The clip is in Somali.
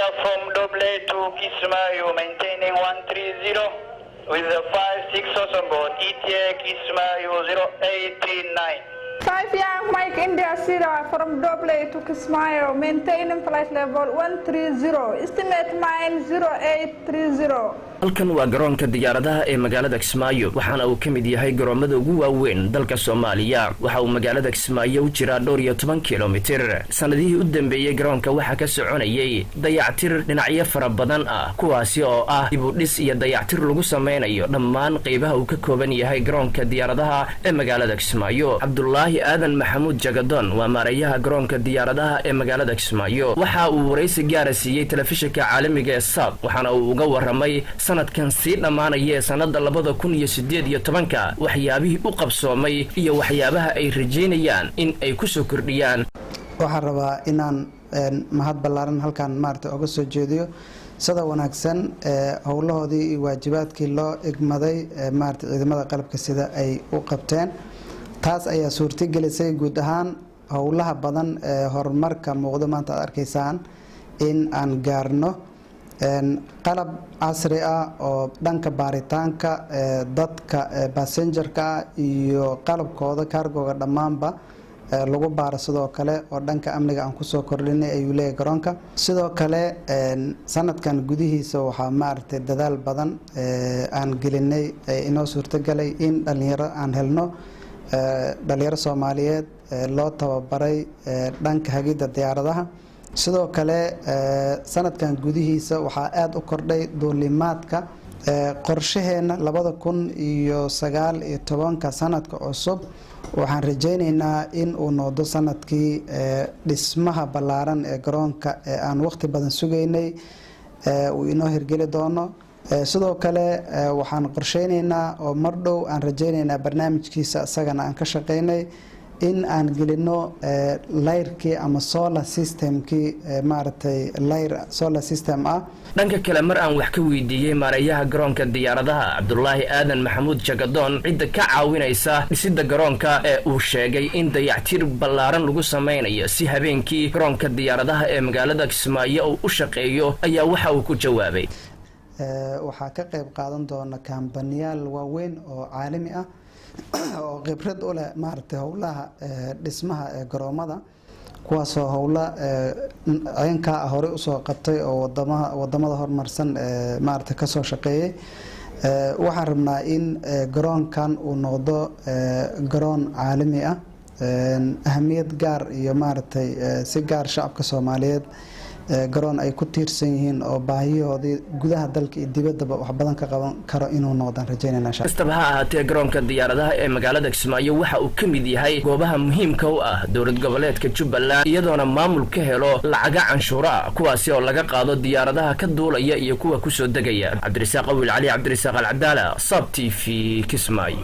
From Doble to Kismayo, maintaining 130 with the 5-6 on board. ETA Kismayo 0839. 5 young Mike India Sierra from Doble to Kismayo, maintaining flight level 130, estimate mine 0830. halkan waa garoonka diyaaradaha ee magaalada Kismaayo waxaana uu kamid yahay garoomada ugu waaweyn dalka Soomaaliya waxa uu magaalada Kismaayo u jiraa 12 kilomitir sanadihii u dambeeyay garoonka waxa ka soconayay dayactir dhinacyo fara badan ah kuwaasi oo ah dib u dhis iyo dayactir lagu sameeyo dhammaan qaybaha uu ka kooban yahay garoonka diyaaradaha ee magaalada Kismaayo Cabdullaahi Aadan Maxamuud Jagadon waa maareeyaha garoonka diyaaradaha ee magaalada Kismaayo waxa uu wareysi gaar ah siiyay telefishinka caalamiga ee SAB waxaana uu uga waramay sanadkan sii dhamaanaya sanada 2018 waxyaabihii u qabsoomay iyo waxyaabaha ay rajeynayaan in ay ku soo kordhiyaan waxaan rabaa inaan mahad ballaaran halkan maarta uga soo jeediyo sida wanaagsan howlahoodii iyo waajibaadkii loo igmaday maarta ciidamada qalabka sida ay u qabteen taas ayaa suurtagelisay guud ahaan howlaha badan ee horumarka muuqda maanta aad arkaysaan in aan gaarno qalab casri ah oo dhanka baaritaanka dadka passengerka iyo qalabkooda cargoga dhamaanba lagu baaro sidoo kale oo dhanka amniga aan ku soo kordhinay ayuu leeyahay garoonka sidoo kale sanadkan gudihiisa waxa maartay dadaal badan aan gelinay inoo suurtagalay in dhalinyaro aan helno dhalinyaro Soomaaliyeed loo tababaray dhanka hagida diyaaradaha sidoo kale sanadkan gudihiisa waxa aad u kordhay duulimaadka qorshaheena 2019 sanadka cusub waxaan rajaynaynaa in uu noqdo sanadkii dhismaha ballaaran ee garoonka aan waqti badan sugaynay uu inoo hirgeli doono sidoo kale waxaan qorsheynaynaa oo mar dhow aan rajaynaynaa barnaamijkiisa asagana aan ka shaqeynay in aan gelino layrkii ama solar systemkii maartay layr solar system ah dhanka kale mar aan wax ka weydiiyay maareeyaha garoonka diyaaradaha Cabdullaahi Aadan Maxamuud Jagadon cidda ka caawinaysa dhisida garoonka ee uu sheegay in dayactir ballaaran lagu sameeyo si habeenkii garoonka diyaaradaha ee magaalada Kismaayo uu u shaqeeyo ayaa waxa uu ku jawaabay waxa ka qayb qaadan doona kambaniyal waaweyn oo caalami ah oo khibrad u leh maartay howlaha dhismaha ee garoomada kuwaas oo howla aynka hore u soo qabtay oo wadamada horumarsan maartay ka soo shaqeeyay waxaan rabnaa in garoonkan uu noqdo garoon caalami ah ahamiyad gaar iyo maartay si gaar shacabka Soomaaliyeed garoon ay ku tiirsan yihiin oo baahiyoodii gudaha dalka iyo dibadda wax badan ka qaban karo inuu noqdaan rajaynayna kastaba ha ahaatee garoonka diyaaradaha ee magaalada Kismaayo waxa uu ka mid yahay goobaha muhiimka u ah dowlad goboleedka Jubbaland iyadoona maamul ka helo lacaga canshuura kuwaasi oo laga qaado diyaaradaha ka duulaya iyo kuwa ku soo degaya Cabdirasaaq Awil Cali Cabdirasaaq Al Cadaala SAB TV Kismaayo